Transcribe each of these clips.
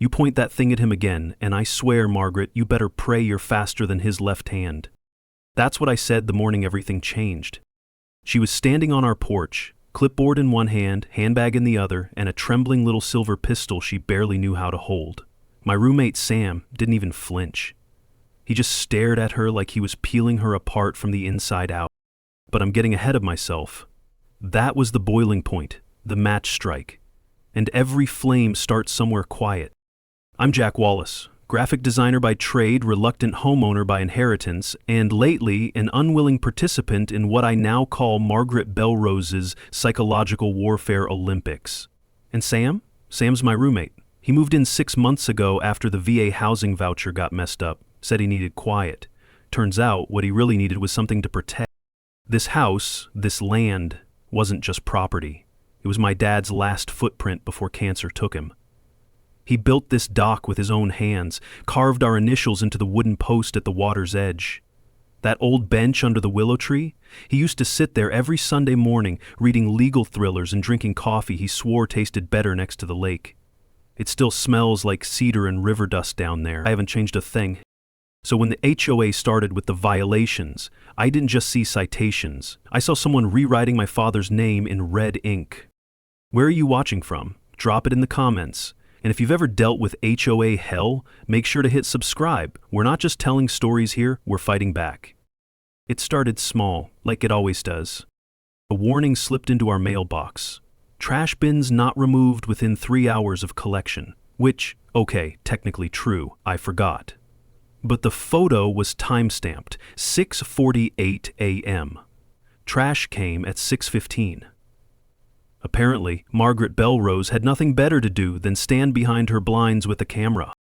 You point that thing at him again, and I swear, Margaret, you better pray you're faster than his left hand. That's what I said the morning everything changed. She was standing on our porch, clipboard in one hand, handbag in the other, and a trembling little silver pistol she barely knew how to hold. My roommate Sam didn't even flinch. He just stared at her like he was peeling her apart from the inside out. But I'm getting ahead of myself. That was the boiling point, the match strike. And every flame starts somewhere quiet. I'm Jack Wallace, graphic designer by trade, reluctant homeowner by inheritance, and lately an unwilling participant in what I now call Margaret Belrose's psychological warfare Olympics. And Sam? Sam's my roommate. He moved in 6 months ago after the VA housing voucher got messed up, said he needed quiet. Turns out what he really needed was something to protect. This house, this land, wasn't just property. It was my dad's last footprint before cancer took him. He built this dock with his own hands, carved our initials into the wooden post at the water's edge. That old bench under the willow tree? He used to sit there every Sunday morning, reading legal thrillers and drinking coffee he swore tasted better next to the lake. It still smells like cedar and river dust down there. I haven't changed a thing. So when the HOA started with the violations, I didn't just see citations. I saw someone rewriting my father's name in red ink. Where are you watching from? Drop it in the comments. And if you've ever dealt with HOA hell, make sure to hit subscribe. We're not just telling stories here, we're fighting back. It started small, like it always does. A warning slipped into our mailbox. Trash bins not removed within 3 hours of collection. Which, okay, technically true, I forgot. But the photo was time-stamped, 6:48 a.m. Trash came at 6:15. Apparently, Margaret Belrose had nothing better to do than stand behind her blinds with a camera.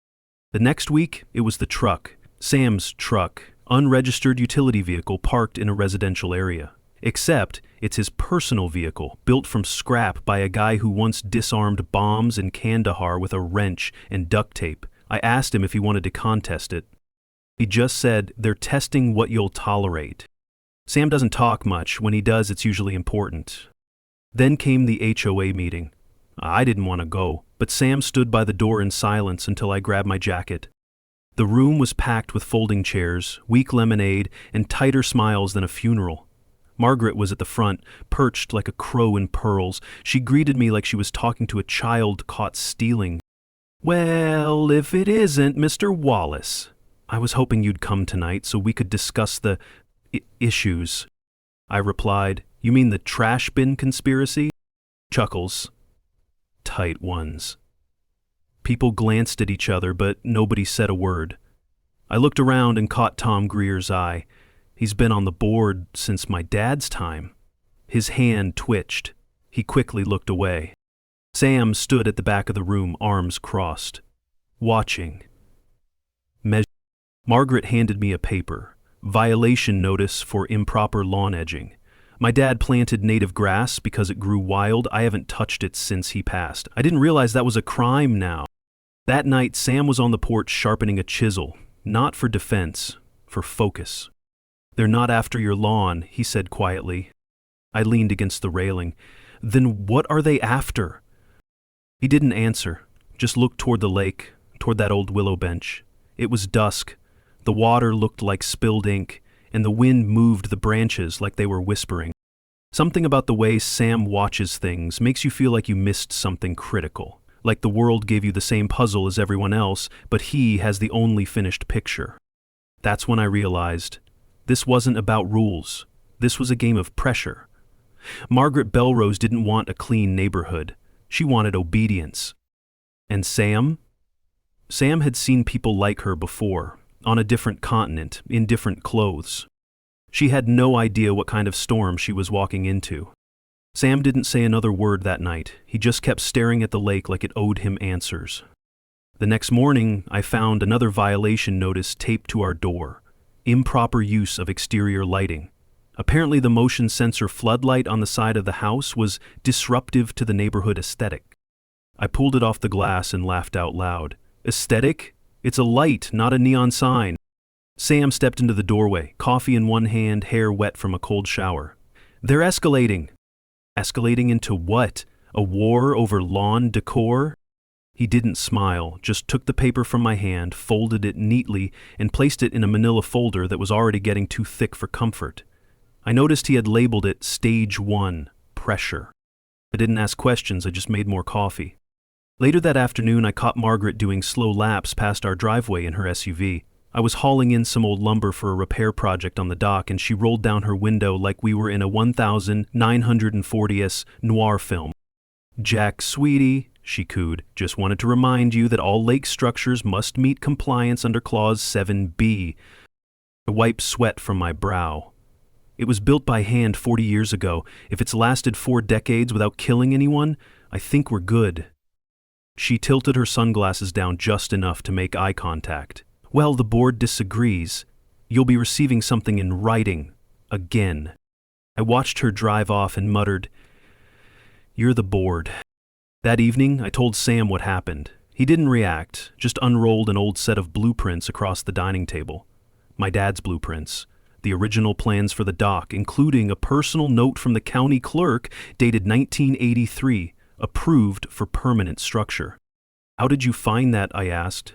The next week, it was the truck, Sam's truck, unregistered utility vehicle parked in a residential area. Except, it's his personal vehicle, built from scrap by a guy who once disarmed bombs in Kandahar with a wrench and duct tape. I asked him if he wanted to contest it. He just said, "They're testing what you'll tolerate." Sam doesn't talk much. When he does, it's usually important. Then came the HOA meeting. I didn't want to go, but Sam stood by the door in silence until I grabbed my jacket. The room was packed with folding chairs, weak lemonade, and tighter smiles than a funeral. Margaret was at the front, perched like a crow in pearls. She greeted me like she was talking to a child caught stealing. "Well, if it isn't Mr. Wallace. I was hoping you'd come tonight so we could discuss the issues." I replied, "You mean the trash bin conspiracy?" Chuckles. Tight ones. People glanced at each other, but nobody said a word. I looked around and caught Tom Greer's eye. He's been on the board since my dad's time. His hand twitched. He quickly looked away. Sam stood at the back of the room, arms crossed. Watching. Margaret handed me a paper. Violation notice for improper lawn edging. My dad planted native grass because it grew wild. I haven't touched it since he passed. I didn't realize that was a crime now. That night, Sam was on the porch sharpening a chisel. Not for defense, for focus. "They're not after your lawn," he said quietly. I leaned against the railing. "Then what are they after?" He didn't answer, just looked toward the lake, toward that old willow bench. It was dusk. The water looked like spilled ink, and the wind moved the branches like they were whispering. Something about the way Sam watches things makes you feel like you missed something critical, like the world gave you the same puzzle as everyone else, but he has the only finished picture. That's when I realized this wasn't about rules. This was a game of pressure. Margaret Belrose didn't want a clean neighborhood. She wanted obedience. And Sam? Sam had seen people like her before. On a different continent, in different clothes. She had no idea what kind of storm she was walking into. Sam didn't say another word that night. He just kept staring at the lake like it owed him answers. The next morning, I found another violation notice taped to our door. Improper use of exterior lighting. Apparently the motion sensor floodlight on the side of the house was disruptive to the neighborhood aesthetic. I pulled it off the glass and laughed out loud. Aesthetic? It's a light, not a neon sign. Sam stepped into the doorway, coffee in one hand, hair wet from a cold shower. "They're escalating." Escalating into what? A war over lawn decor? He didn't smile, just took the paper from my hand, folded it neatly, and placed it in a manila folder that was already getting too thick for comfort. I noticed he had labeled it Stage 1, Pressure. I didn't ask questions, I just made more coffee. Later that afternoon, I caught Margaret doing slow laps past our driveway in her SUV. I was hauling in some old lumber for a repair project on the dock, and she rolled down her window like we were in a 1940s noir film. "Jack, sweetie," she cooed, "just wanted to remind you that all lake structures must meet compliance under Clause 7B. I wiped sweat from my brow. It was built by hand 40 years ago. If it's lasted 4 decades without killing anyone, I think we're good. She tilted her sunglasses down just enough to make eye contact. Well, the board disagrees. You'll be receiving something in writing. Again. I watched her drive off and muttered, "You're the board." That evening, I told Sam what happened. He didn't react, just unrolled an old set of blueprints across the dining table. My dad's blueprints. The original plans for the dock, including a personal note from the county clerk dated 1983, approved for permanent structure. "How did you find that?" I asked.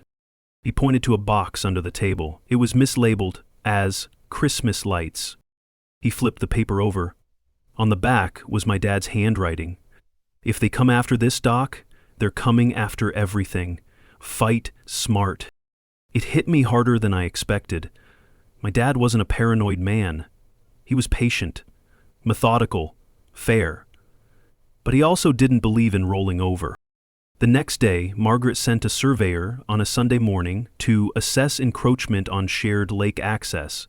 He pointed to a box under the table. It was mislabeled as Christmas lights. He flipped the paper over. On the back was my dad's handwriting. "If they come after this, Doc, they're coming after everything. Fight smart." It hit me harder than I expected. My dad wasn't a paranoid man. He was patient, methodical, fair. But he also didn't believe in rolling over. The next day, Margaret sent a surveyor on a Sunday morning to assess encroachment on shared lake access.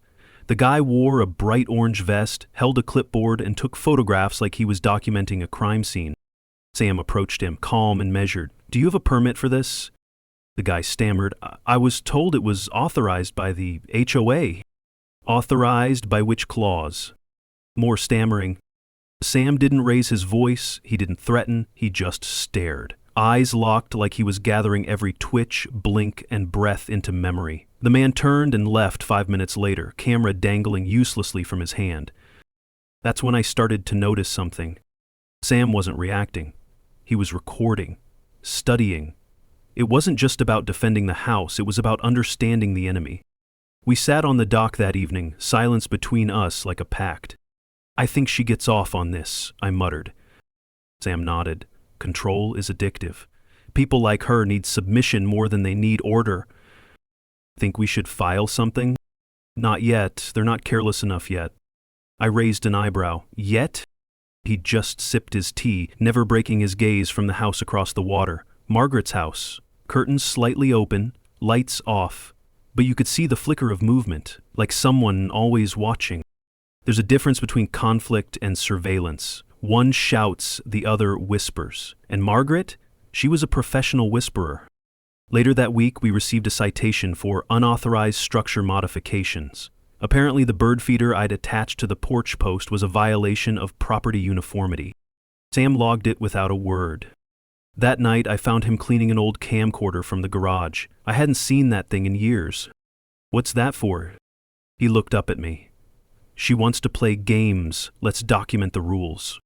The guy wore a bright orange vest, held a clipboard, and took photographs like he was documenting a crime scene. Sam approached him, calm and measured. "Do you have a permit for this?" The guy stammered, "I was told it was authorized by the HOA. "Authorized by which clause?" More stammering. Sam didn't raise his voice, he didn't threaten, he just stared. Eyes locked like he was gathering every twitch, blink, and breath into memory. The man turned and left 5 minutes later, camera dangling uselessly from his hand. That's when I started to notice something. Sam wasn't reacting. He was recording, studying. It wasn't just about defending the house, it was about understanding the enemy. We sat on the dock that evening, silence between us like a pact. "I think she gets off on this," I muttered. Sam nodded. "Control is addictive. People like her need submission more than they need order." "Think we should file something?" "Not yet. They're not careless enough yet." I raised an eyebrow. "Yet?" He just sipped his tea, never breaking his gaze from the house across the water. Margaret's house. Curtains slightly open, lights off. But you could see the flicker of movement, like someone always watching. There's a difference between conflict and surveillance. One shouts, the other whispers. And Margaret? She was a professional whisperer. Later that week, we received a citation for unauthorized structure modifications. Apparently, the bird feeder I'd attached to the porch post was a violation of property uniformity. Sam logged it without a word. That night, I found him cleaning an old camcorder from the garage. I hadn't seen that thing in years. "What's that for?" He looked up at me. "She wants to play games. Let's document the rules."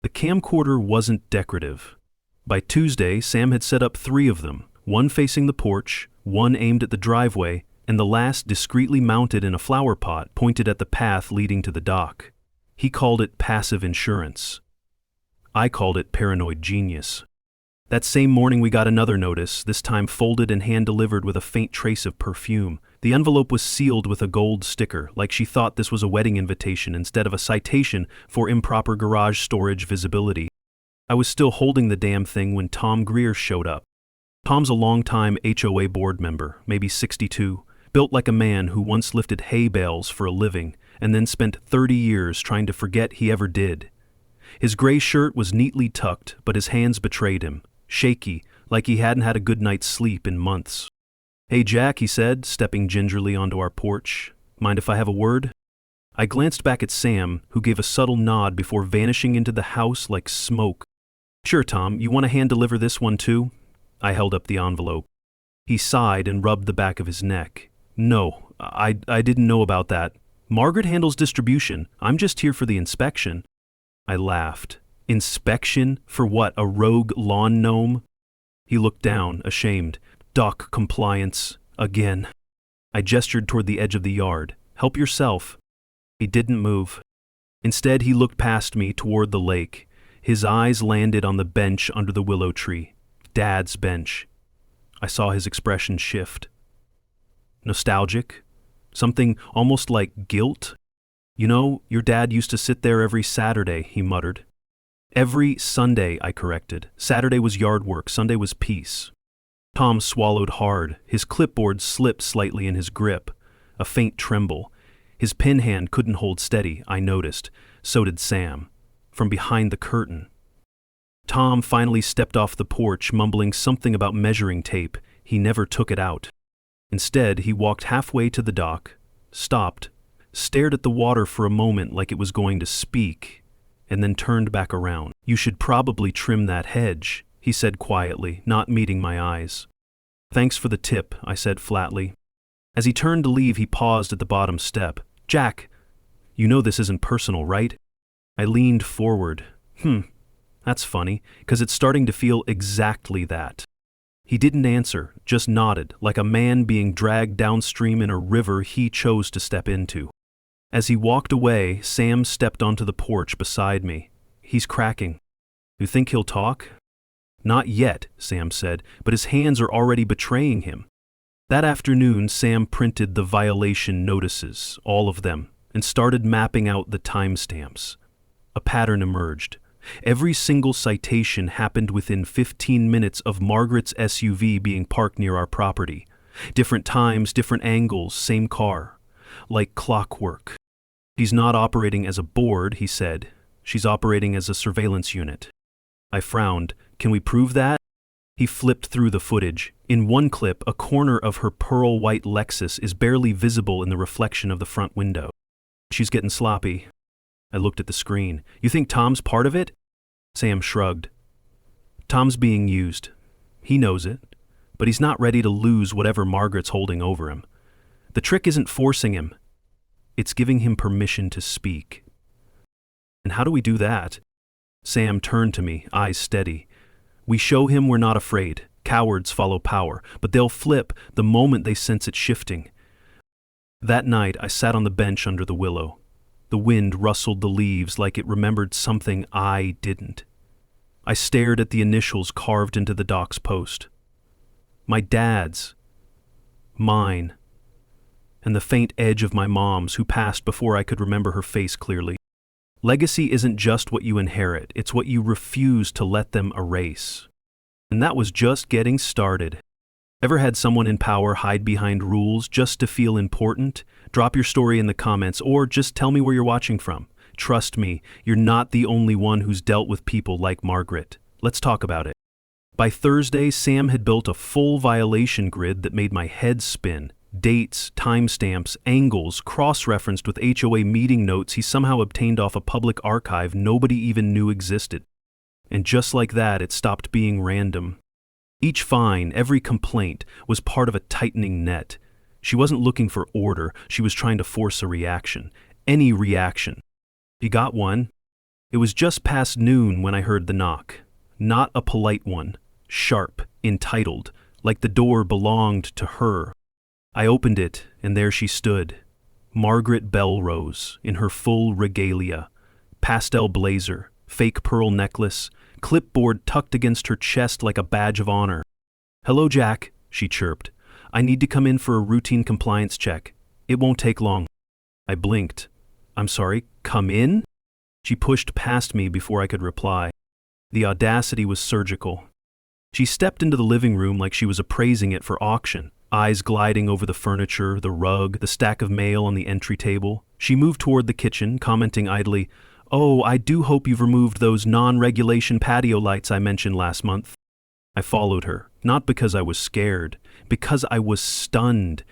The camcorder wasn't decorative. By Tuesday, Sam had set up 3 of them, one facing the porch, one aimed at the driveway, and the last discreetly mounted in a flower pot pointed at the path leading to the dock. He called it passive insurance. I called it paranoid genius. That same morning we got another notice, this time folded and hand-delivered with a faint trace of perfume. The envelope was sealed with a gold sticker, like she thought this was a wedding invitation instead of a citation for improper garage storage visibility. I was still holding the damn thing when Tom Greer showed up. Tom's a longtime HOA board member, maybe 62, built like a man who once lifted hay bales for a living and then spent 30 years trying to forget he ever did. His gray shirt was neatly tucked, but his hands betrayed him, shaky, like he hadn't had a good night's sleep in months. "Hey, Jack," he said, stepping gingerly onto our porch. "Mind if I have a word?" I glanced back at Sam, who gave a subtle nod before vanishing into the house like smoke. "Sure, Tom, you want to hand-deliver this one too?" I held up the envelope. He sighed and rubbed the back of his neck. "No, I didn't know about that. Margaret handles distribution. I'm just here for the inspection." I laughed. "Inspection? For what, a rogue lawn gnome?" He looked down, ashamed. Dock compliance, again. I gestured toward the edge of the yard. Help yourself. He didn't move. Instead, he looked past me toward the lake. His eyes landed on the bench under the willow tree. Dad's bench. I saw his expression shift. Nostalgic? Something almost like guilt? You know, your dad used to sit there every Saturday, he muttered. Every Sunday, I corrected. Saturday was yard work, Sunday was peace. Tom swallowed hard. His clipboard slipped slightly in his grip. A faint tremble. His pen hand couldn't hold steady, I noticed. So did Sam. From behind the curtain. Tom finally stepped off the porch, mumbling something about measuring tape. He never took it out. Instead, he walked halfway to the dock, stopped, stared at the water for a moment like it was going to speak, and then turned back around. You should probably trim that hedge, he said quietly, not meeting my eyes. Thanks for the tip, I said flatly. As he turned to leave, he paused at the bottom step. Jack, you know this isn't personal, right? I leaned forward. That's funny, 'cause it's starting to feel exactly that. He didn't answer, just nodded, like a man being dragged downstream in a river he chose to step into. As he walked away, Sam stepped onto the porch beside me. He's cracking. You think he'll talk? Not yet, Sam said, but his hands are already betraying him. That afternoon, Sam printed the violation notices, all of them, and started mapping out the timestamps. A pattern emerged. Every single citation happened within 15 minutes of Margaret's SUV being parked near our property. Different times, different angles, same car. Like clockwork. She's not operating as a board, he said. She's operating as a surveillance unit. I frowned. Can we prove that? He flipped through the footage. In one clip, a corner of her pearl-white Lexus is barely visible in the reflection of the front window. She's getting sloppy. I looked at the screen. You think Tom's part of it? Sam shrugged. Tom's being used. He knows it, but he's not ready to lose whatever Margaret's holding over him. The trick isn't forcing him. It's giving him permission to speak. And how do we do that? Sam turned to me, eyes steady. We show him we're not afraid. Cowards follow power, but they'll flip the moment they sense it shifting. That night, I sat on the bench under the willow. The wind rustled the leaves like it remembered something I didn't. I stared at the initials carved into the dock's post. My dad's. Mine. And the faint edge of my mom's, who passed before I could remember her face clearly. Legacy isn't just what you inherit, it's what you refuse to let them erase. And that was just getting started. Ever had someone in power hide behind rules just to feel important? Drop your story in the comments or just tell me where you're watching from. Trust me, you're not the only one who's dealt with people like Margaret. Let's talk about it. By Thursday, Sam had built a full violation grid that made my head spin. Dates, timestamps, angles, cross-referenced with HOA meeting notes he somehow obtained off a public archive nobody even knew existed. And just like that, it stopped being random. Each fine, every complaint, was part of a tightening net. She wasn't looking for order, she was trying to force a reaction. Any reaction. She got one. It was just past noon when I heard the knock. Not a polite one. Sharp, entitled, like the door belonged to her. I opened it, and there she stood. Margaret Belrose, in her full regalia. Pastel blazer, fake pearl necklace, clipboard tucked against her chest like a badge of honor. Hello, Jack, she chirped. I need to come in for a routine compliance check. It won't take long. I blinked. I'm sorry, come in? She pushed past me before I could reply. The audacity was surgical. She stepped into the living room like she was appraising it for auction, eyes gliding over the furniture, the rug, the stack of mail on the entry table. She moved toward the kitchen, commenting idly, "Oh, I do hope you've removed those non-regulation patio lights I mentioned last month." I followed her, not because I was scared, because I was stunned.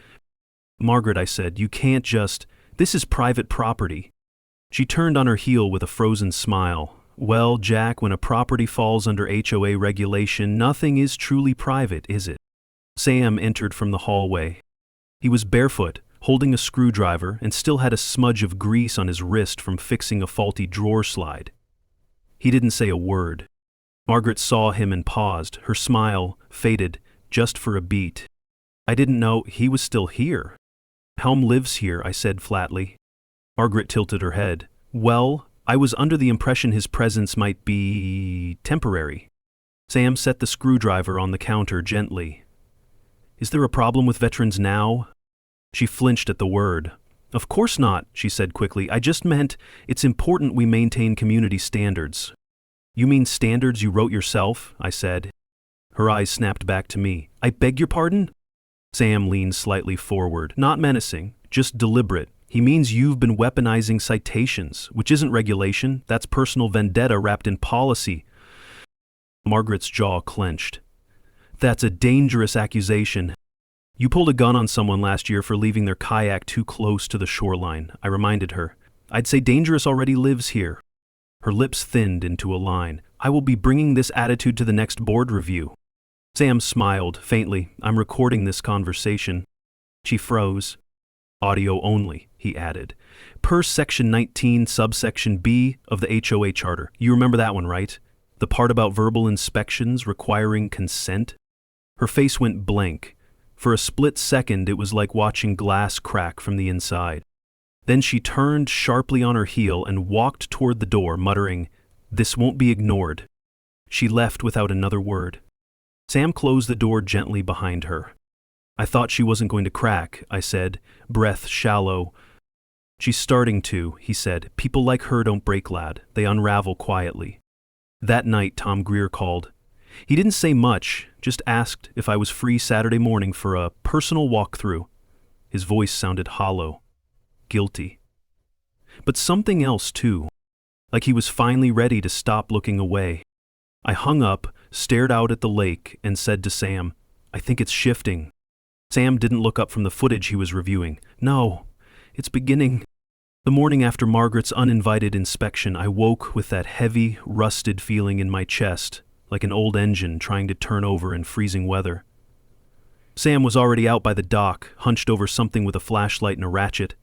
"Margaret," I said, "you can't just... This is private property." She turned on her heel with a frozen smile. "Well, Jack, when a property falls under HOA regulation, nothing is truly private, is it?" Sam entered from the hallway. He was barefoot, holding a screwdriver, and still had a smudge of grease on his wrist from fixing a faulty drawer slide. He didn't say a word. Margaret saw him and paused. Her smile faded just for a beat. I didn't know he was still here. Helm lives here, I said flatly. Margaret tilted her head. Well, I was under the impression his presence might be temporary. Sam set the screwdriver on the counter gently. Is there a problem with veterans now? She flinched at the word. Of course not, she said quickly. I just meant it's important we maintain community standards. You mean standards you wrote yourself? I said. Her eyes snapped back to me. I beg your pardon? Sam leaned slightly forward, not menacing, just deliberate. He means you've been weaponizing citations, which isn't regulation, that's personal vendetta wrapped in policy. Margaret's jaw clenched. That's a dangerous accusation. You pulled a gun on someone last year for leaving their kayak too close to the shoreline, I reminded her. I'd say dangerous already lives here. Her lips thinned into a line. I will be bringing this attitude to the next board review. Sam smiled faintly. I'm recording this conversation. She froze. Audio only, he added. Per Section 19, subsection B of the HOA Charter. You remember that one, right? The part about verbal inspections requiring consent? Her face went blank. For a split second, it was like watching glass crack from the inside. Then she turned sharply on her heel and walked toward the door, muttering, "This won't be ignored." She left without another word. Sam closed the door gently behind her. I thought she wasn't going to crack, I said, breath shallow. She's starting to, he said. People like her don't break, lad. They unravel quietly. That night, Tom Greer called. He didn't say much, just asked if I was free Saturday morning for a personal walkthrough. His voice sounded hollow, guilty. But something else, too, like he was finally ready to stop looking away. I hung up, stared out at the lake, and said to Sam, I think it's shifting. Sam didn't look up from the footage he was reviewing. No, it's beginning. The morning after Margaret's uninvited inspection, I woke with that heavy, rusted feeling in my chest, like an old engine trying to turn over in freezing weather. Sam was already out by the dock, hunched over something with a flashlight and a ratchet.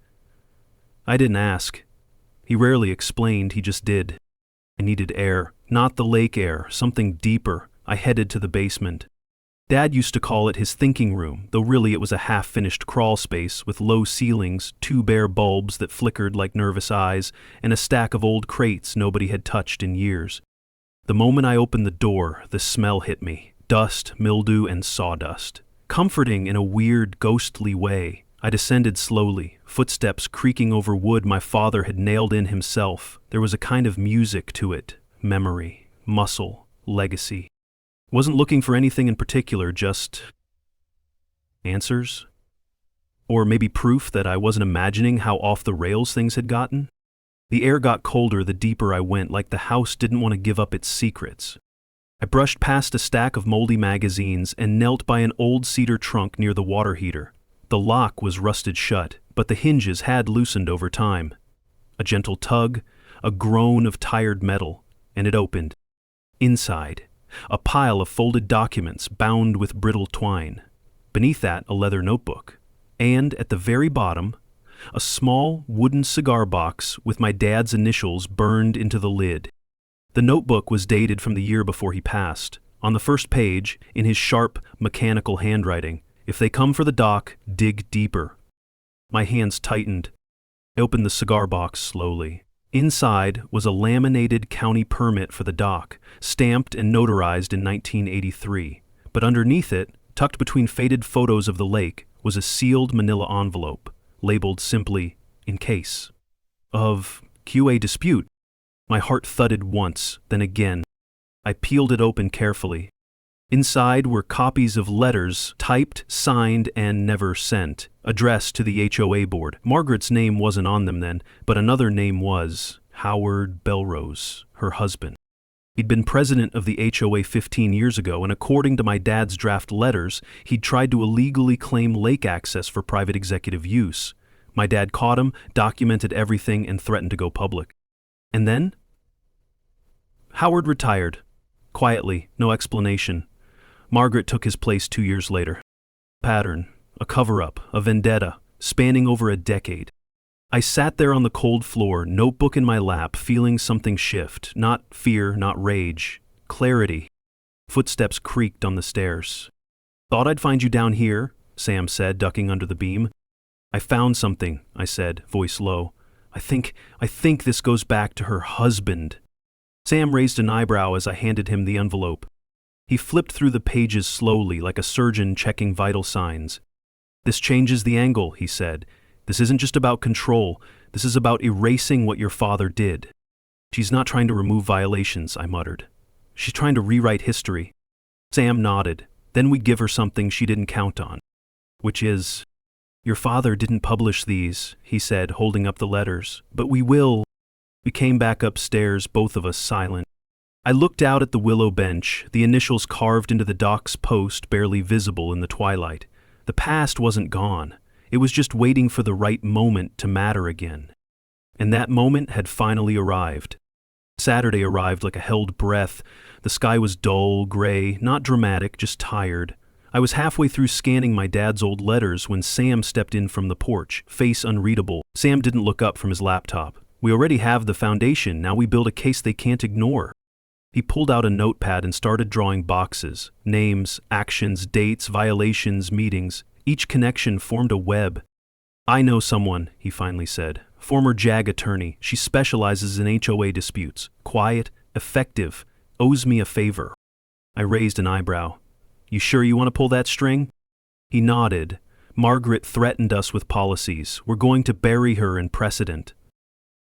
I didn't ask. He rarely explained, he just did. I needed air, not the lake air, something deeper. I headed to the basement. Dad used to call it his thinking room, though really it was a half-finished crawl space with low ceilings, 2 bare bulbs that flickered like nervous eyes, and a stack of old crates nobody had touched in years. The moment I opened the door, the smell hit me. Dust, mildew, and sawdust. Comforting in a weird, ghostly way. I descended slowly, footsteps creaking over wood my father had nailed in himself. There was a kind of music to it. Memory, muscle, legacy. Wasn't looking for anything in particular, just answers? Or maybe proof that I wasn't imagining how off the rails things had gotten? The air got colder the deeper I went, like the house didn't want to give up its secrets. I brushed past a stack of moldy magazines and knelt by an old cedar trunk near the water heater. The lock was rusted shut, but the hinges had loosened over time. A gentle tug, a groan of tired metal, and it opened. Inside, a pile of folded documents bound with brittle twine. Beneath that, a leather notebook. And at the very bottom, a small wooden cigar box with my dad's initials burned into the lid. The notebook was dated from the year before he passed. On the first page, in his sharp, mechanical handwriting, if they come for the dock, dig deeper. My hands tightened. I opened the cigar box slowly. Inside was a laminated county permit for the dock, stamped and notarized in 1983. But underneath it, tucked between faded photos of the lake, was a sealed manila envelope, labeled simply, "In case." Of QA dispute. My heart thudded once, then again. I peeled it open carefully. Inside were copies of letters, typed, signed, and never sent, addressed to the HOA board. Margaret's name wasn't on them then, but another name was Howard Belrose, her husband. He'd been president of the HOA 15 years ago, and according to my dad's draft letters, he'd tried to illegally claim lake access for private executive use. My dad caught him, documented everything, and threatened to go public. And then? Howard retired. Quietly, no explanation. Margaret took his place 2 years later. Pattern, a cover-up, a vendetta, spanning over a decade. I sat there on the cold floor, notebook in my lap, feeling something shift. Not fear, not rage, clarity. Footsteps creaked on the stairs. "Thought I'd find you down here," Sam said, ducking under the beam. "I found something," I said, voice low. I think this goes back to her husband." Sam raised an eyebrow as I handed him the envelope. He flipped through the pages slowly, like a surgeon checking vital signs. "This changes the angle," he said. "This isn't just about control. This is about erasing what your father did." "She's not trying to remove violations," I muttered. "She's trying to rewrite history." Sam nodded. "Then we give her something she didn't count on." "Which is?" "Your father didn't publish these," he said, holding up the letters. "But we will." We came back upstairs, both of us silent. I looked out at the willow bench, the initials carved into the dock's post barely visible in the twilight. The past wasn't gone. It was just waiting for the right moment to matter again. And that moment had finally arrived. Saturday arrived like a held breath. The sky was dull, gray, not dramatic, just tired. I was halfway through scanning my dad's old letters when Sam stepped in from the porch, face unreadable. Sam didn't look up from his laptop. "We already have the foundation, now we build a case they can't ignore." He pulled out a notepad and started drawing boxes. Names, actions, dates, violations, meetings. Each connection formed a web. "I know someone," he finally said. "Former JAG attorney. She specializes in HOA disputes. Quiet, effective, owes me a favor." I raised an eyebrow. "You sure you want to pull that string?" He nodded. "Margaret threatened us with policies. We're going to bury her in precedent."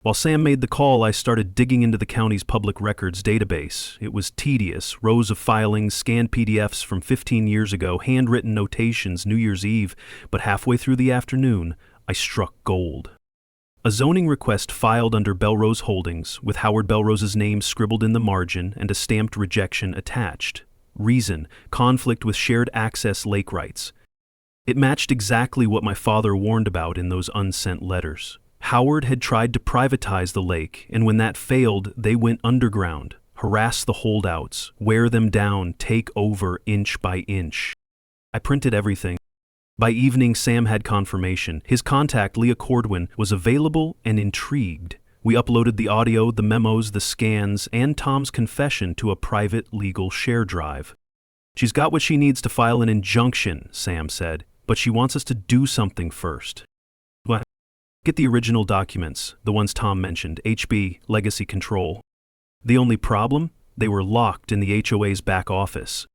While Sam made the call, I started digging into the county's public records database. It was tedious, rows of filings, scanned PDFs from 15 years ago, handwritten notations New Year's Eve, but halfway through the afternoon, I struck gold. A zoning request filed under Belrose Holdings, with Howard Belrose's name scribbled in the margin and a stamped rejection attached. Reason: conflict with shared access lake rights. It matched exactly what my father warned about in those unsent letters. Howard had tried to privatize the lake, and when that failed, they went underground, harass the holdouts, wear them down, take over inch by inch. I printed everything. By evening, Sam had confirmation. His contact, Leah Cordwin, was available and intrigued. We uploaded the audio, the memos, the scans, and Tom's confession to a private legal share drive. "She's got what she needs to file an injunction," Sam said, "but she wants us to do something first." "What?" "Get the original documents, the ones Tom mentioned, HB, Legacy Control." The only problem? They were locked in the HOA's back office.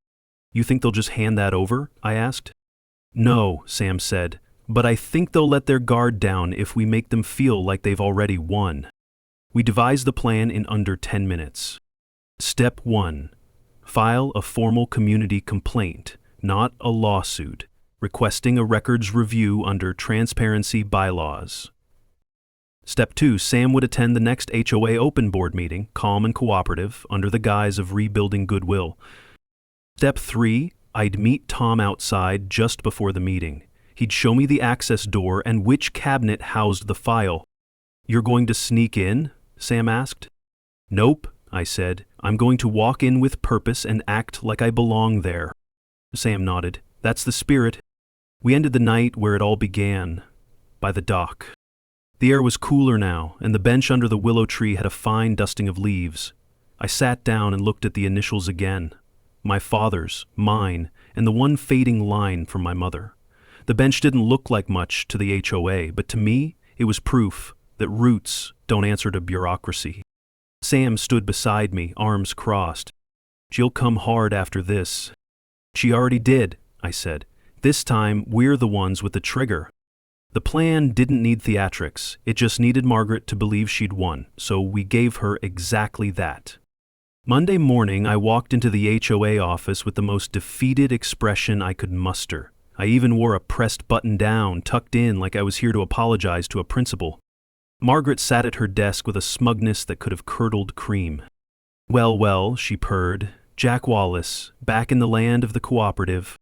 "You think they'll just hand that over?" I asked. "No," Sam said, "but I think they'll let their guard down if we make them feel like they've already won." We devised the plan in under 10 minutes. Step 1. File a formal community complaint, not a lawsuit, requesting a records review under transparency bylaws. Step 2. Sam would attend the next HOA open board meeting, calm and cooperative, under the guise of rebuilding goodwill. Step 3. I'd meet Tom outside just before the meeting. He'd show me the access door and which cabinet housed the file. "You're going to sneak in?" Sam asked. "Nope," I said. "I'm going to walk in with purpose and act like I belong there." Sam nodded. "That's the spirit." We ended the night where it all began, by the dock. The air was cooler now, and the bench under the willow tree had a fine dusting of leaves. I sat down and looked at the initials again. My father's, mine, and the one fading line from my mother. The bench didn't look like much to the HOA, but to me, it was proof that roots don't answer to bureaucracy. Sam stood beside me, arms crossed. "She'll come hard after this." "She already did," I said. "This time, we're the ones with the trigger." The plan didn't need theatrics, it just needed Margaret to believe she'd won, so we gave her exactly that. Monday morning, I walked into the HOA office with the most defeated expression I could muster. I even wore a pressed button down, tucked in like I was here to apologize to a principal. Margaret sat at her desk with a smugness that could have curdled cream. Well, she purred. "Jack Wallace, back in the land of the cooperative."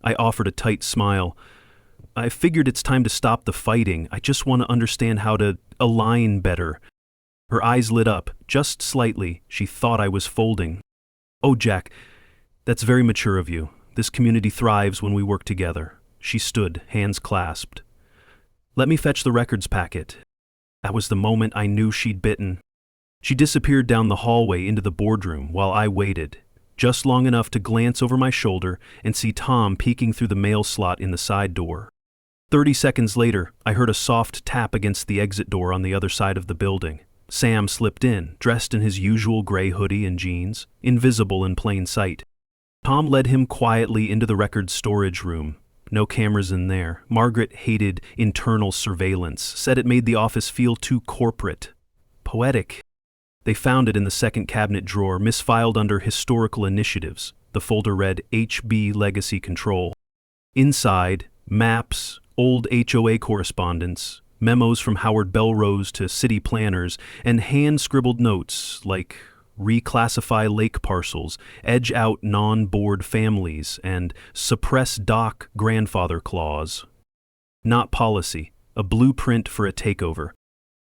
I offered a tight smile. "I figured it's time to stop the fighting. I just want to understand how to align better." Her eyes lit up, just slightly. She thought I was folding. "Oh, Jack, that's very mature of you. This community thrives when we work together." She stood, hands clasped. "Let me fetch the records packet." That was the moment I knew she'd bitten. She disappeared down the hallway into the boardroom while I waited, just long enough to glance over my shoulder and see Tom peeking through the mail slot in the side door. 30 seconds later, I heard a soft tap against the exit door on the other side of the building. Sam slipped in, dressed in his usual gray hoodie and jeans, invisible in plain sight. Tom led him quietly into the record storage room. No cameras in there. Margaret hated internal surveillance, said it made the office feel too corporate. Poetic. They found it in the second cabinet drawer, misfiled under Historical Initiatives. The folder read HB Legacy Control. Inside, maps, old HOA correspondence, memos from Howard Belrose to city planners, and hand-scribbled notes like reclassify lake parcels, edge out non-board families, and suppress dock grandfather clause. Not policy, a blueprint for a takeover.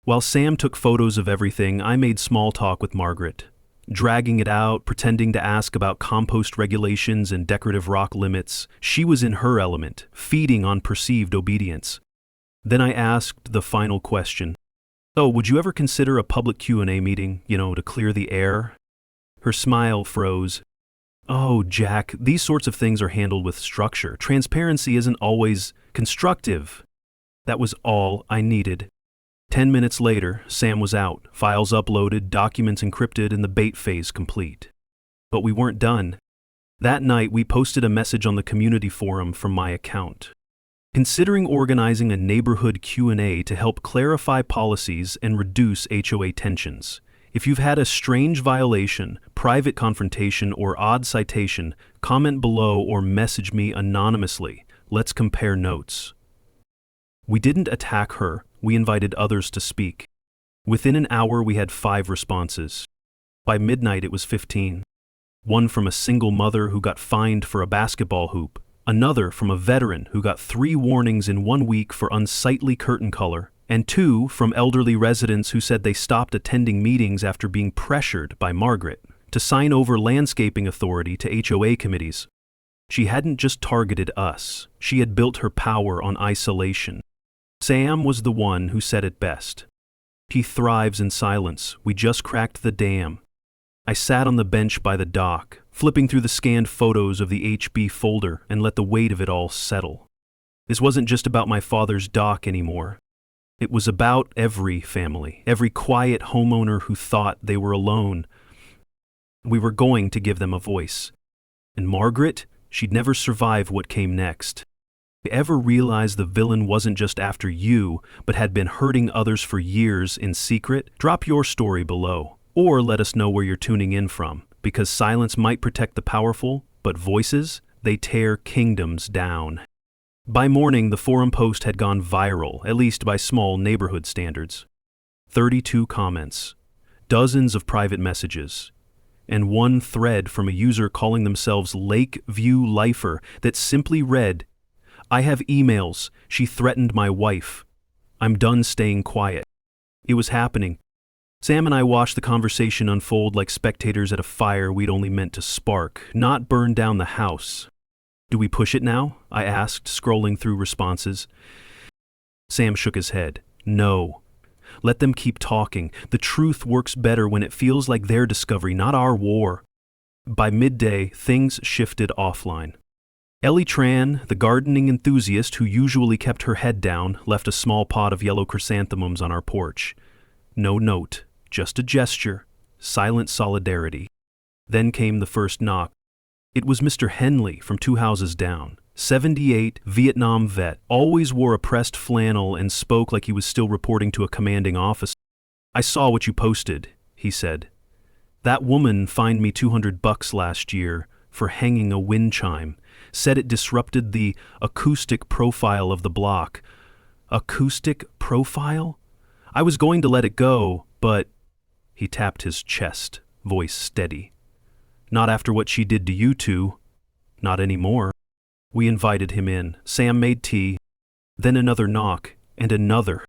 While Sam took photos of everything, I made small talk with Margaret, dragging it out, pretending to ask about compost regulations and decorative rock limits. She was in her element, feeding on perceived obedience. Then I asked the final question. "So, would you ever consider a public Q&A meeting, to clear the air?" Her smile froze. "Oh, Jack, these sorts of things are handled with structure. Transparency isn't always constructive." That was all I needed. 10 minutes later, Sam was out, files uploaded, documents encrypted, and the bait phase complete. But we weren't done. That night, we posted a message on the community forum from my account. Considering organizing a neighborhood Q&A to help clarify policies and reduce HOA tensions. If you've had a strange violation, private confrontation, or odd citation, comment below or message me anonymously. Let's compare notes. We didn't attack her. We invited others to speak. Within an hour, we had 5 responses. By midnight, it was 15. One from a single mother who got fined for a basketball hoop. Another from a veteran who got 3 warnings in 1 week for unsightly curtain color. And 2 from elderly residents who said they stopped attending meetings after being pressured by Margaret to sign over landscaping authority to HOA committees. She hadn't just targeted us. She had built her power on isolation. Sam was the one who said it best. He thrives in silence. We just cracked the dam. I sat on the bench by the dock, flipping through the scanned photos of the HB folder and let the weight of it all settle. This wasn't just about my father's dock anymore. It was about every family, every quiet homeowner who thought they were alone. We were going to give them a voice. And Margaret, she'd never survive what came next. Ever realize the villain wasn't just after you, but had been hurting others for years in secret? Drop your story below, or let us know where you're tuning in from, because silence might protect the powerful, but voices, they tear kingdoms down. By morning, the forum post had gone viral, at least by small neighborhood standards. 32 comments, dozens of private messages, and 1 thread from a user calling themselves Lakeview Lifer that simply read, "I have emails. She threatened my wife. I'm done staying quiet." It was happening. Sam and I watched the conversation unfold like spectators at a fire we'd only meant to spark, not burn down the house. "Do we push it now?" I asked, scrolling through responses. Sam shook his head. "No. Let them keep talking. The truth works better when it feels like their discovery, not our war." By midday, things shifted offline. Ellie Tran, the gardening enthusiast who usually kept her head down, left a small pot of yellow chrysanthemums on our porch. No note, just a gesture, silent solidarity. Then came the first knock. It was Mr. Henley from 2 houses down. 78, Vietnam vet, always wore a pressed flannel and spoke like he was still reporting to a commanding officer. "I saw what you posted," he said. "That woman fined me $200 last year for hanging a wind chime. Said it disrupted the acoustic profile of the block." Acoustic profile? I was going to let it go, but... He tapped his chest, voice steady. "Not after what she did to you 2. Not anymore." We invited him in. Sam made tea. Then another knock, and another.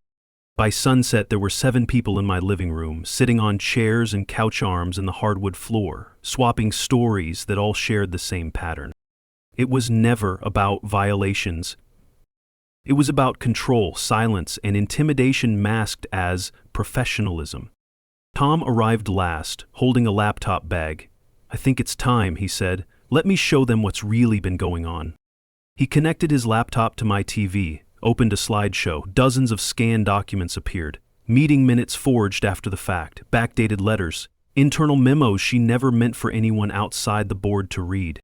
By sunset, there were 7 people in my living room, sitting on chairs and couch arms in the hardwood floor, swapping stories that all shared the same pattern. It was never about violations. It was about control, silence, and intimidation masked as professionalism. Tom arrived last, holding a laptop bag. "I think it's time," he said. "Let me show them what's really been going on." He connected his laptop to my TV, opened a slideshow. Dozens of scanned documents appeared. Meeting minutes forged after the fact, backdated letters, internal memos she never meant for anyone outside the board to read.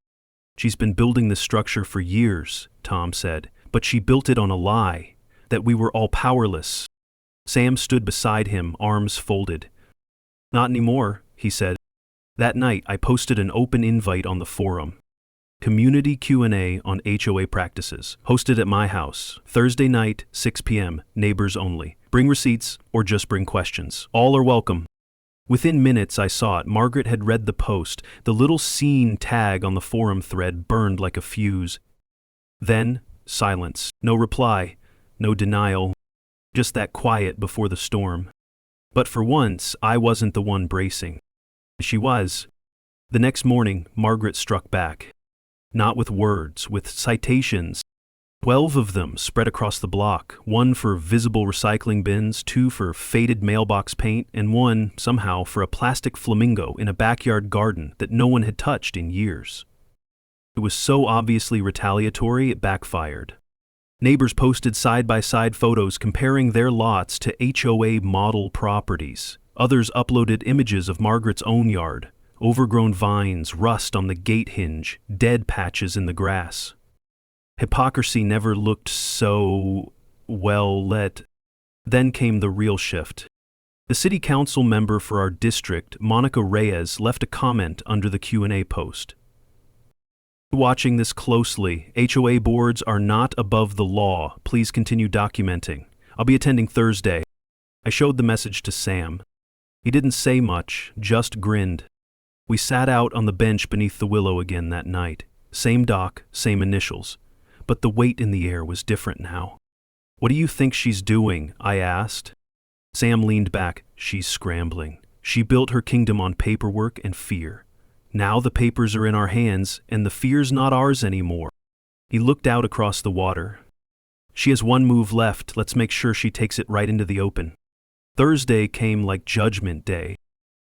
"She's been building this structure for years," Tom said, "but she built it on a lie, that we were all powerless." Sam stood beside him, arms folded. "Not anymore," he said. That night, I posted an open invite on the forum. Community Q&A on HOA practices, hosted at my house, Thursday night, 6 p.m., neighbors only. Bring receipts or just bring questions. All are welcome. Within minutes, I saw it. Margaret had read the post. The little scene tag on the forum thread burned like a fuse. Then, silence. No reply, no denial, just that quiet before the storm. But for once, I wasn't the one bracing. She was. The next morning, Margaret struck back. Not with words, with citations. 12 of them spread across the block, 1 for visible recycling bins, 2 for faded mailbox paint, and 1, somehow, for a plastic flamingo in a backyard garden that no one had touched in years. It was so obviously retaliatory it backfired. Neighbors posted side-by-side photos comparing their lots to HOA model properties. Others uploaded images of Margaret's own yard. Overgrown vines, rust on the gate hinge, dead patches in the grass. Hypocrisy never looked so well lit. Then came the real shift. The city council member for our district, Monica Reyes, left a comment under the Q&A post. "Watching this closely. HOA boards are not above the law. Please continue documenting. I'll be attending Thursday." I showed the message to Sam. He didn't say much, just grinned. We sat out on the bench beneath the willow again that night. Same dock, same initials. But the weight in the air was different now. "What do you think she's doing?" I asked. Sam leaned back. "She's scrambling. She built her kingdom on paperwork and fear. Now the papers are in our hands, and the fear's not ours anymore." He looked out across the water. "She has one move left. Let's make sure she takes it right into the open." Thursday came like Judgment Day.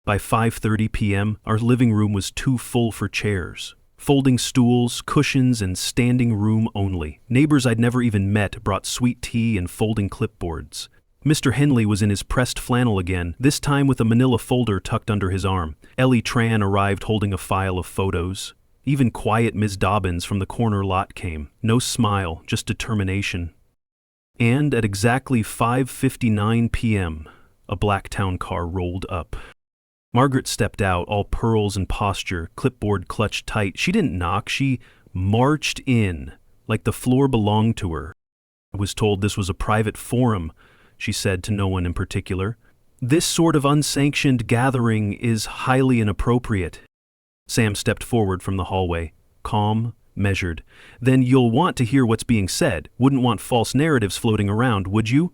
By 5:30 p.m., our living room was too full for chairs. Folding stools, cushions, and standing room only. Neighbors I'd never even met brought sweet tea and folding clipboards. Mr. Henley was in his pressed flannel again, this time with a manila folder tucked under his arm. Ellie Tran arrived holding a file of photos. Even quiet Ms. Dobbins from the corner lot came. No smile, just determination. And at exactly 5:59 p.m., a black town car rolled up. Margaret stepped out, all pearls and posture, clipboard clutched tight. She didn't knock, she marched in, like the floor belonged to her. I was told this was a private forum, she said to no one in particular. "This sort of unsanctioned gathering is highly inappropriate." Sam stepped forward from the hallway, calm, measured. "Then you'll want to hear what's being said. Wouldn't want false narratives floating around, would you?"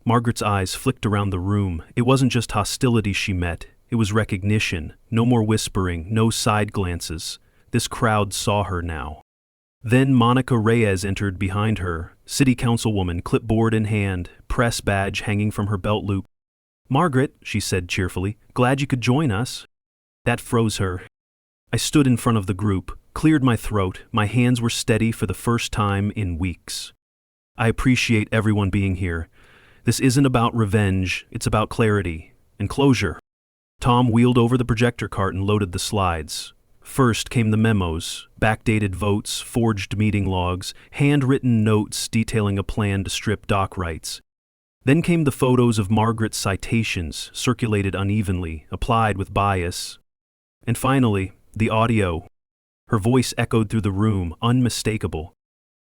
Margaret's eyes flicked around the room. It wasn't just hostility she met. It was recognition. No more whispering, no side glances. This crowd saw her now. Then Monica Reyes entered behind her, city councilwoman, clipboard in hand, press badge hanging from her belt loop. "Margaret," she said cheerfully, "glad you could join us." That froze her. I stood in front of the group, cleared my throat. My hands were steady for the first time in weeks. "I appreciate everyone being here. This isn't about revenge, it's about clarity and closure." Tom wheeled over the projector cart and loaded the slides. First came the memos, backdated votes, forged meeting logs, handwritten notes detailing a plan to strip dock rights. Then came the photos of Margaret's citations, circulated unevenly, applied with bias. And finally, the audio. Her voice echoed through the room, unmistakable.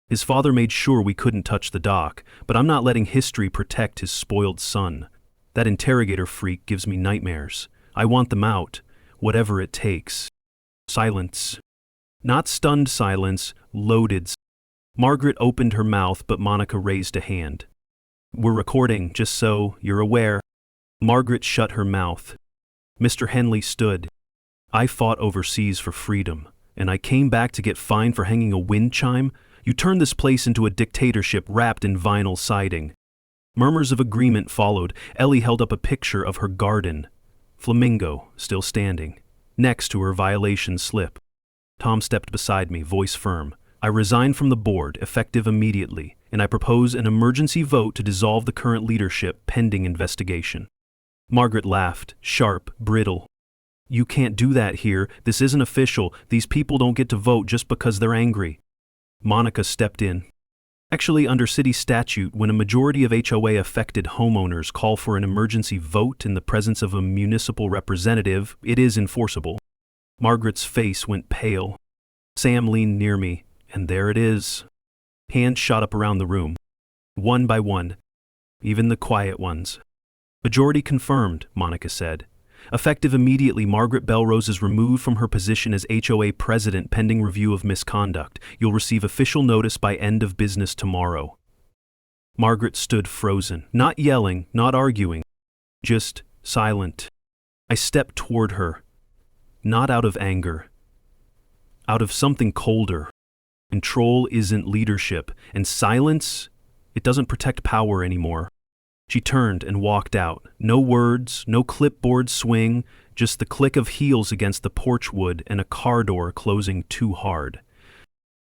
His father made sure we couldn't touch the dock, but I'm not letting history protect his spoiled son. That interrogator freak gives me nightmares. I want them out, whatever it takes. Silence. Not stunned silence, loaded. Margaret opened her mouth, but Monica raised a hand. "We're recording, just so you're aware." Margaret shut her mouth. Mr. Henley stood. "I fought overseas for freedom, and I came back to get fined for hanging a wind chime. You turned this place into a dictatorship wrapped in vinyl siding." Murmurs of agreement followed. Ellie held up a picture of her garden. Flamingo, still standing, next to her violation slip. Tom stepped beside me, voice firm. I resign from the board, effective immediately, and I propose an emergency vote to dissolve the current leadership pending investigation. Margaret laughed, sharp, brittle. You can't do that here. This isn't official. These people don't get to vote just because they're angry. Monica stepped in. Actually, under city statute, when a majority of HOA-affected homeowners call for an emergency vote in the presence of a municipal representative, it is enforceable. Margaret's face went pale. Sam leaned near me, and there it is. Hands shot up around the room. One by one. Even the quiet ones. Majority confirmed, Monica said. Effective immediately, Margaret Belrose is removed from her position as HOA president pending review of misconduct. You'll receive official notice by end of business tomorrow. Margaret stood frozen, not yelling, not arguing, just silent. I stepped toward her, not out of anger, out of something colder. Control isn't leadership, and silence, it doesn't protect power anymore. She turned and walked out. No words, no clipboard swing, just the click of heels against the porch wood and a car door closing too hard.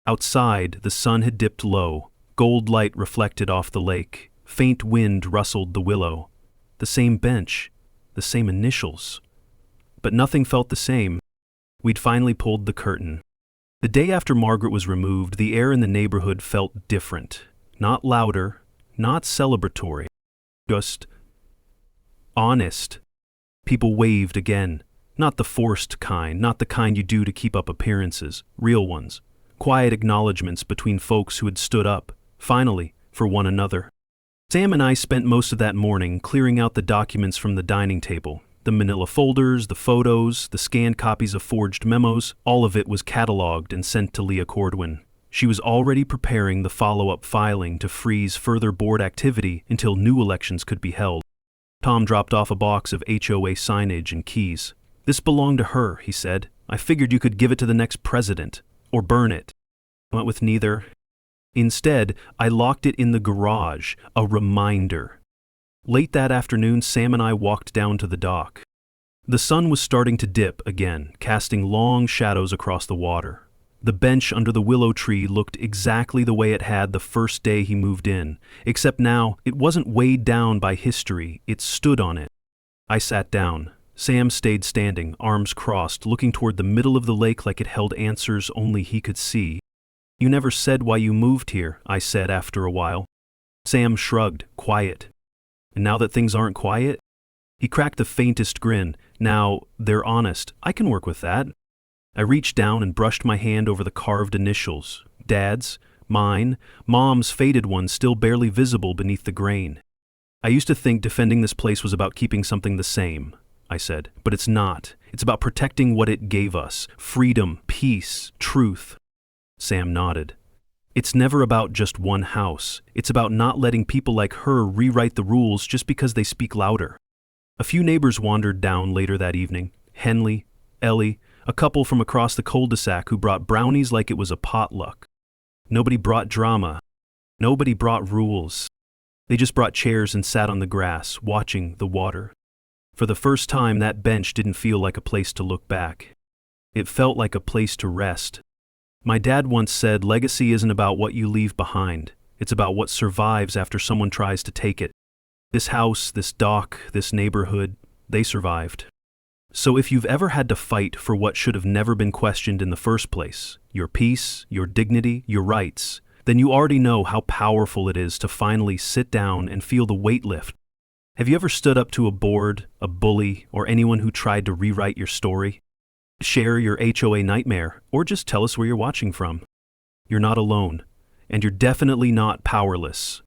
Outside, the sun had dipped low. Gold light reflected off the lake. Faint wind rustled the willow. The same bench, the same initials. But nothing felt the same. We'd finally pulled the curtain. The day after Margaret was removed, the air in the neighborhood felt different. Not louder, not celebratory. Just honest. People waved again. Not the forced kind, not the kind you do to keep up appearances. Real ones. Quiet acknowledgments between folks who had stood up, finally, for one another. Sam and I spent most of that morning clearing out the documents from the dining table. The manila folders, the photos, the scanned copies of forged memos, all of it was cataloged and sent to Leah Cordwin. She was already preparing the follow-up filing to freeze further board activity until new elections could be held. Tom dropped off a box of HOA signage and keys. This belonged to her, he said. I figured you could give it to the next president, or burn it. I went with neither. Instead, I locked it in the garage, a reminder. Late that afternoon, Sam and I walked down to the dock. The sun was starting to dip again, casting long shadows across the water. The bench under the willow tree looked exactly the way it had the first day he moved in, except now it wasn't weighed down by history, it stood on it. I sat down. Sam stayed standing, arms crossed, looking toward the middle of the lake like it held answers only he could see. You never said why you moved here, I said after a while. Sam shrugged, quiet. And now that things aren't quiet? He cracked the faintest grin. Now, they're honest. I can work with that. I reached down and brushed my hand over the carved initials. Dad's, mine, Mom's faded one still barely visible beneath the grain. I used to think defending this place was about keeping something the same, I said. But it's not. It's about protecting what it gave us. Freedom, peace, truth. Sam nodded. It's never about just one house. It's about not letting people like her rewrite the rules just because they speak louder. A few neighbors wandered down later that evening. Henley, Ellie, a couple from across the cul-de-sac who brought brownies like it was a potluck. Nobody brought drama. Nobody brought rules. They just brought chairs and sat on the grass, watching the water. For the first time, that bench didn't feel like a place to look back. It felt like a place to rest. My dad once said, legacy isn't about what you leave behind. It's about what survives after someone tries to take it. This house, this dock, this neighborhood, they survived. So if you've ever had to fight for what should have never been questioned in the first place, your peace, your dignity, your rights, then you already know how powerful it is to finally sit down and feel the weight lift. Have you ever stood up to a board, a bully, or anyone who tried to rewrite your story? Share your HOA nightmare, or just tell us where you're watching from. You're not alone, and you're definitely not powerless.